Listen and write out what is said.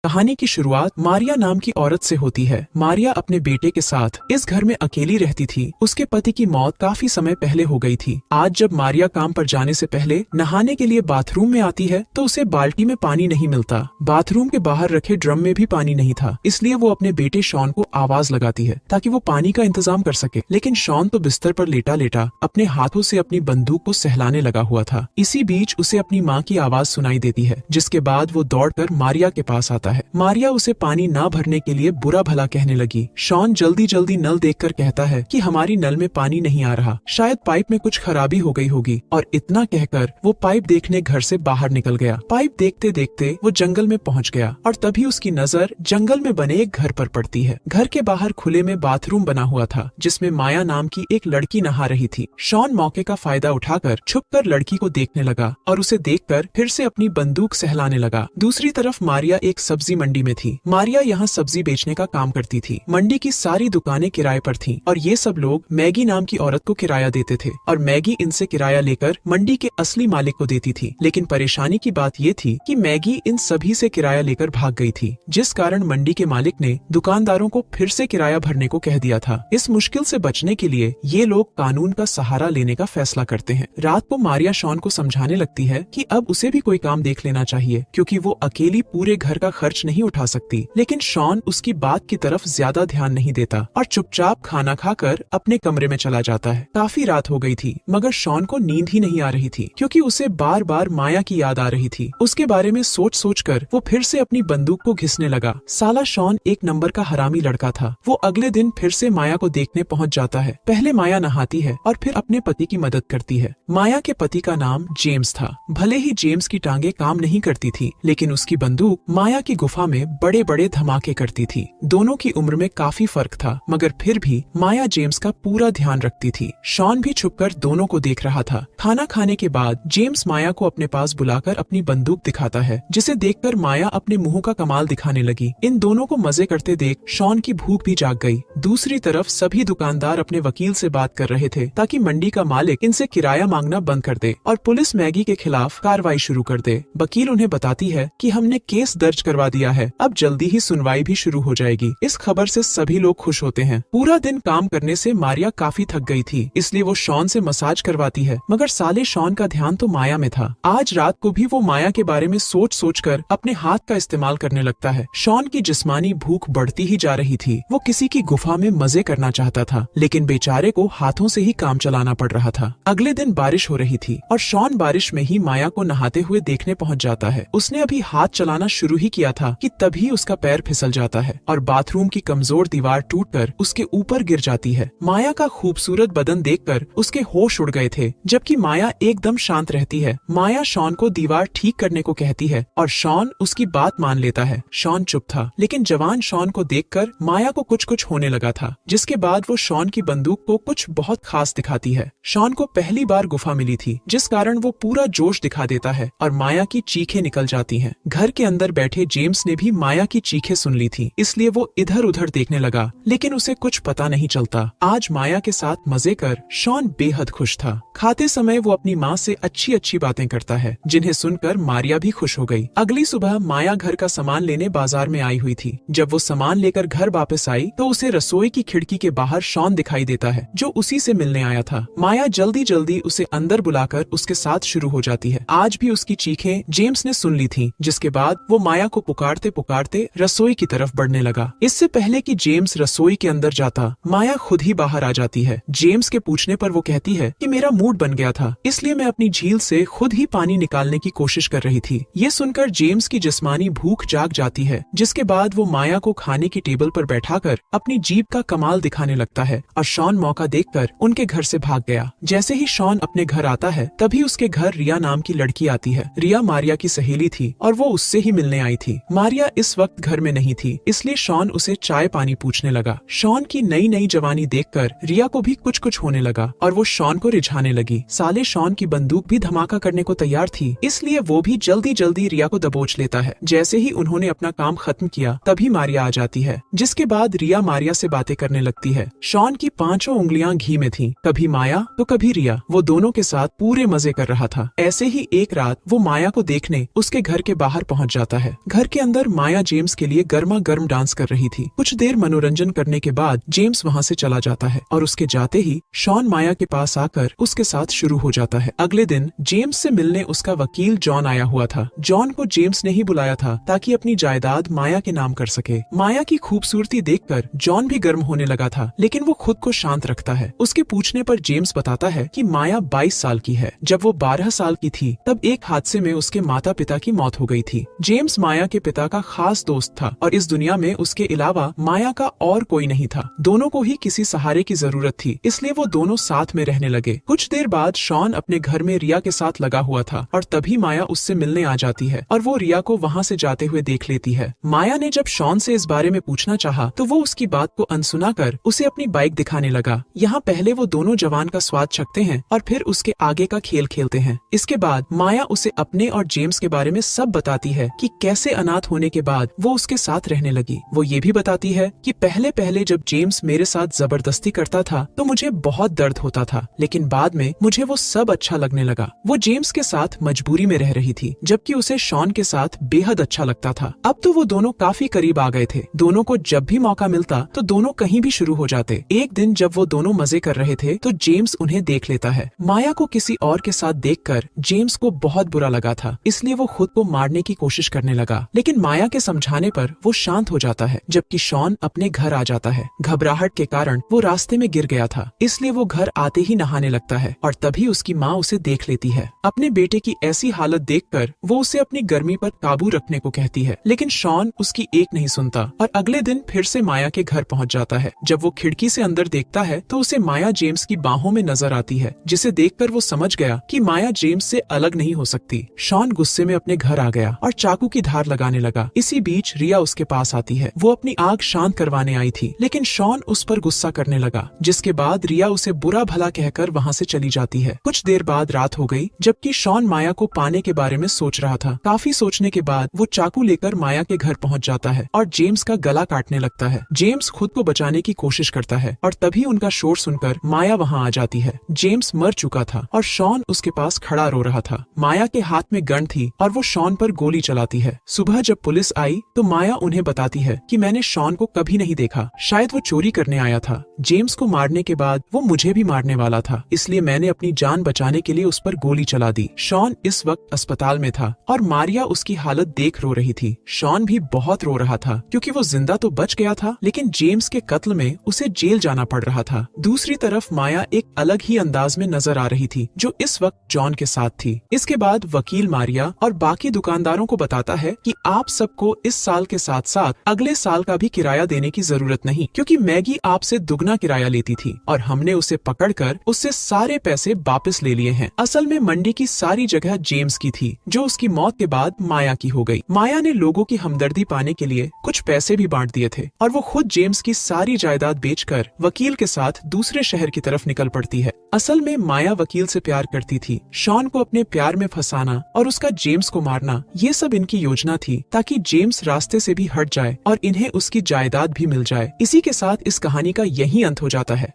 कहानी की शुरुआत मारिया नाम की औरत से होती है। मारिया अपने बेटे के साथ इस घर में अकेली रहती थी। उसके पति की मौत काफी समय पहले हो गई थी। आज जब मारिया काम पर जाने से पहले नहाने के लिए बाथरूम में आती है तो उसे बाल्टी में पानी नहीं मिलता। बाथरूम के बाहर रखे ड्रम में भी पानी नहीं था, इसलिए वो अपने बेटे शॉन को आवाज लगाती है ताकि वो पानी का इंतजाम कर सके। लेकिन शॉन तो बिस्तर पर लेटा लेटा अपने हाथों से अपनी बंदूक को सहलाने लगा हुआ था। इसी बीच उसे अपनी माँ की आवाज सुनाई देती है, जिसके बाद वो दौड़कर मारिया के पास आता है। मारिया उसे पानी ना भरने के लिए बुरा भला कहने लगी। शॉन जल्दी जल्दी नल देखकर कहता है कि हमारी नल में पानी नहीं आ रहा, शायद पाइप में कुछ खराबी हो गई होगी, और इतना कहकर वो पाइप देखने घर से बाहर निकल गया। पाइप देखते देखते वो जंगल में पहुंच गया और तभी उसकी नजर जंगल में बने एक घर पर पड़ती है। घर के बाहर खुले में बाथरूम बना हुआ था, जिसमें माया नाम की एक लड़की नहा रही थी। शॉन मौके का फायदा उठाकर छुपकर लड़की को देखने लगा और उसे देखकर फिर से अपनी बंदूक सहलाने लगा। दूसरी तरफ मारिया एक सब्जी मंडी में थी। मारिया यहाँ सब्जी बेचने का काम करती थी। मंडी की सारी दुकानें किराए पर थीं और ये सब लोग मैगी नाम की औरत को किराया देते थे और मैगी इनसे किराया लेकर मंडी के असली मालिक को देती थी। लेकिन परेशानी की बात ये थी कि मैगी इन सभी से किराया लेकर भाग गई थी, जिस कारण मंडी के मालिक ने दुकानदारों को फिर से किराया भरने को कह दिया था। इस मुश्किल से बचने के लिए ये लोग कानून का सहारा लेने का फैसला करते हैं। रात को मारिया शॉन को समझाने लगती है कि अब उसे भी कोई काम देख लेना चाहिए, क्योंकि वो अकेली पूरे घर का खर्च नहीं उठा सकती। लेकिन शॉन उसकी बात की तरफ ज्यादा ध्यान नहीं देता और चुपचाप खाना खाकर अपने कमरे में चला जाता है। काफी रात हो गई थी, मगर शॉन को नींद ही नहीं आ रही थी, क्योंकि उसे बार बार माया की याद आ रही थी। उसके बारे में सोच सोच कर वो फिर से अपनी बंदूक को घिसने लगा। साला शॉन एक नंबर का हरामी लड़का था। वो अगले दिन फिर से माया को देखने पहुंच जाता है। पहले माया नहाती है और फिर अपने पति की मदद करती है। माया के पति का नाम जेम्स था। भले ही जेम्स की टांगे काम नहीं करती थी, लेकिन उसकी बंदूक माया की गुफा में बड़े बड़े धमाके करती थी। दोनों की उम्र में काफी फर्क था, मगर फिर भी माया जेम्स का पूरा ध्यान रखती थी। शॉन भी छुपकर दोनों को देख रहा था। खाना खाने के बाद जेम्स माया को अपने पास बुलाकर अपनी बंदूक दिखाता है, जिसे देखकर माया अपने मुंह का कमाल दिखाने लगी। इन दोनों को मजे करते देख शॉन की भूख भी जाग गई। दूसरी तरफ सभी दुकानदार अपने वकील से बात कर रहे थे ताकि मंडी का मालिक इनसे किराया मांगना बंद कर दे और पुलिस मैगी के खिलाफ कार्रवाई शुरू कर दे। वकील उन्हें बताती है कि हमने केस दर्ज करवा दिया है, अब जल्दी ही सुनवाई भी शुरू हो जाएगी। इस खबर से सभी लोग खुश होते हैं। पूरा दिन काम करने से मारिया काफी थक गई थी, इसलिए वो शॉन से मसाज करवाती है, मगर साले शॉन का ध्यान तो माया में था। आज रात को भी वो माया के बारे में सोच सोच कर अपने हाथ का इस्तेमाल करने लगता है। शॉन की जिस्मानी भूख बढ़ती ही जा रही थी। वो किसी की गुफा में मजे करना चाहता था, लेकिन बेचारे को हाथों से ही काम चलाना पड़ रहा था। अगले दिन बारिश हो रही थी और शॉन बारिश में ही माया को नहाते हुए देखने पहुंच जाता है। उसने अभी हाथ चलाना शुरू ही किया था कि तभी उसका पैर फिसल जाता है और बाथरूम की कमजोर दीवार टूटकर उसके ऊपर गिर जाती है। माया का खूबसूरत बदन देखकर उसके होश उड़ गए थे, जबकि माया एकदम शांत रहती है। माया शॉन को दीवार ठीक करने को कहती है और शॉन उसकी बात मान लेता है। शॉन चुप था, लेकिन जवान शॉन को देखकर माया को कुछ कुछ होने लगा था, जिसके बाद वो शॉन की बंदूक को कुछ बहुत खास दिखाती है। शॉन को पहली बार गुफा मिली थी, जिस कारण वो पूरा जोश दिखा देता है और माया की चीखें निकल जाती हैं। घर के अंदर बैठे जेम्स ने भी माया की चीखें सुन ली थी, इसलिए वो इधर उधर देखने लगा, लेकिन उसे कुछ पता नहीं चलता। आज माया के साथ मजे कर शॉन बेहद खुश था। खाते समय वो अपनी माँ से अच्छी अच्छी बातें करता है, जिन्हें सुनकर मारिया भी खुश हो गई। अगली सुबह माया घर का सामान लेने बाजार में आई हुई थी। जब वो सामान लेकर घर वापस आई तो उसे रसोई की खिड़की के बाहर शॉन दिखाई देता है, जो उसी से मिलने आया था। माया जल्दी जल्दी उसे अंदर बुलाकर उसके साथ शुरू हो जाती है। आज भी उसकी चीखें जेम्स ने सुन ली थी, जिसके बाद वो माया को पुकारते पुकारते रसोई की तरफ बढ़ने लगा। इससे पहले कि जेम्स रसोई के अंदर जाता, माया खुद ही बाहर आ जाती है। जेम्स के पूछने पर वो कहती है कि मेरा मूड बन गया था, इसलिए मैं अपनी झील से खुद ही पानी निकालने की कोशिश कर रही थी। ये सुनकर जेम्स की जिस्मानी भूख जाग जाती है, जिसके बाद वो माया को खाने की टेबल पर बैठाकर अपनी जीभ का कमाल दिखाने लगता है और शॉन मौका देखकर उनके घर से भाग गया। जैसे ही शॉन अपने घर आता है, तभी उसके घर रिया नाम की लड़की आती है। रिया मारिया की सहेली थी और वो उससे ही मिलने आई थी। मारिया इस वक्त घर में नहीं थी, इसलिए शॉन उसे चाय पानी पूछने लगा। शॉन की नई नई जवानी देखकर रिया को भी कुछ कुछ होने लगा और वो शॉन को रिझाने लगी। साले शॉन की बंदूक भी धमाका करने को तैयार थी, इसलिए वो भी जल्दी जल्दी रिया को दबोच लेता है। जैसे ही उन्होंने अपना काम खत्म किया, तभी मारिया आ जाती है, जिसके बाद रिया मारिया से बातें करने लगती है। शॉन की पांचों उंगलियां घी में थीं, कभी माया तो कभी रिया। वो दोनों के साथ पूरे मजे कर रहा था। ऐसे ही एक रात वो माया को देखने उसके घर के बाहर पहुंच जाता है। घर के अंदर माया जेम्स के लिए गर्मा गर्म डांस कर रही थी। कुछ देर मनोरंजन करने के बाद जेम्स वहाँ से चला जाता है और उसके जाते ही शॉन माया के पास आकर उसके साथ शुरू हो जाता है। अगले दिन जेम्स से मिलने उसका वकील जॉन आया हुआ था। जॉन को जेम्स ने ही बुलाया था ताकि अपनी जायदाद माया के नाम कर सके। माया की खूबसूरती देखकर जॉन भी गर्म होने लगा था, लेकिन वो खुद को शांत रखता है। उसके पूछने पर जेम्स बताता है कि माया 22 साल की है। जब वो 12 साल की थी तब एक हादसे में उसके माता पिता की मौत हो गई थी। जेम्स माया के पिता का खास दोस्त था और इस दुनिया में उसके अलावा माया का और कोई नहीं था। दोनों को ही किसी सहारे की जरूरत थी, इसलिए वो दोनों साथ में रहने लगे। कुछ देर बाद शॉन अपने घर में रिया के साथ लगा हुआ था और तभी माया उससे मिलने आ जाती है और वो रिया को वहाँ से जाते हुए देख लेती है। माया ने जब शॉन से इस बारे में पूछना चाहा तो वो उसकी बात को अनसुना कर उसे अपनी बाइक दिखाने लगा। यहाँ पहले वो दोनों जवान का स्वाद चखते हैं और फिर उसके आगे का खेल खेलते हैं। इसके बाद माया उसे अपने और जेम्स के बारे में सब बताती है कि कैसे अनाथ होने के बाद वो उसके साथ रहने लगी। वो ये भी बताती है कि पहले पहले जब जेम्स मेरे साथ जबरदस्ती करता था तो मुझे बहुत दर्द होता था, लेकिन बाद में मुझे वो सब अच्छा लगने लगा। वो जेम्स के साथ मजबूरी में रह रही थी, जबकि उसे शॉन के साथ बेहद अच्छा लगता था। अब तो वो दोनों काफी करीब आ गए थे। दोनों को जब भी मौका मिलता तो दोनों कहीं भी शुरू हो जाते। एक दिन जब वो दोनों मजे कर रहे थे तो जेम्स उन्हें देख लेता है। माया को किसी और के साथ देखकर जेम्स को बहुत बुरा लगा था, इसलिए वो खुद को मारने की कोशिश करने लगा, लेकिन माया के समझाने पर वो शांत हो जाता है। जबकि शॉन अपने घर आ जाता है। घबराहट के कारण वो रास्ते में गिर गया था, इसलिए वो घर आते ही नहाने लगता है और तभी उसकी माँ उसे देख लेती है। अपने बेटे की ऐसी हालत देखकर वो उसे अपनी गर्मी पर काबू रखने को कहती है, लेकिन शॉन उसकी एक नहीं सुनता और अगले दिन फिर से माया के घर पहुंच जाता है। जब वो खिड़की से अंदर देखता है तो उसे माया जेम्स की बाहों में नजर आती है, जिसे देखकर वो समझ गया कि माया जेम्स से अलग नहीं हो सकती। शॉन गुस्से में अपने घर आ गया और चाकू की धार लगाने लगा। इसी बीच रिया उसके पास आती है। वो अपनी आग शांत करवाने आई थी, लेकिन शॉन उस पर गुस्सा करने लगा, जिसके बाद रिया उसे बुरा भला कहकर वहाँ से चली जाती है। कुछ देर बाद रात हो गई, जबकि शॉन माया को पाने के बारे में सोच रहा था। काफी सोचने के बाद वो चाकू लेकर माया के घर पहुँच जाता है और जेम्स का गला काटने लगता है। जेम्स खुद को बचाने की कोशिश करता है और तभी उनका शोर सुनकर माया वहाँ आ जाती है। जेम्स मर चुका था और शॉन उसके पास खड़ा रो रहा था। माया के हाथ में गन थी और वो शॉन पर गोली चलाती है। सुबह जब पुलिस आई तो माया उन्हें बताती है कि मैंने शॉन को कभी नहीं देखा, शायद वो चोरी करने आया था। जेम्स को मारने के बाद वो मुझे भी मारने वाला था, इसलिए मैंने अपनी जान बचाने के लिए उस पर गोली चला दी। शॉन इस वक्त अस्पताल में था और मारिया उसकी हालत देख रो रही थी। शॉन भी बहुत रो रहा था क्योंकि वो जिंदा तो बच गया था, लेकिन जेम्स के कत्ल में उसे जेल जाना पड़ रहा था। दूसरी तरफ माया एक अलग ही अंदाज में नजर आ रही थी, जो इस वक्त जॉन के साथ थी। इसके बाद वकील मारिया और बाकी दुकानदारों को बताता है कि आप सबको इस साल के साथ साथ अगले साल का भी किराया देने की जरूरत नहीं, क्योंकि मैगी आपसे दुगना किराया लेती थी और हमने उसे पकड़कर उससे सारे पैसे वापस ले लिए हैं। असल में मंडी की सारी जगह जेम्स की थी, जो उसकी मौत के बाद माया की हो गई। माया ने लोगों की हमदर्दी पाने के लिए कुछ पैसे भी बांट दिए थे और वो खुद जेम्स की सारी जायदाद बेचकर वकील के साथ दूसरे शहर की तरफ निकल पड़ती है। असल में माया वकील से प्यार करती थी। शॉन को अपने प्यार में फंसाना और उसका जेम्स को मारना, ये सब इनकी योजना थी ताकि जेम्स रास्ते से भी हट जाए और इन्हें उसकी जायदाद भी मिल जाए। इसी के साथ इस कहानी का यही अंत हो जाता है।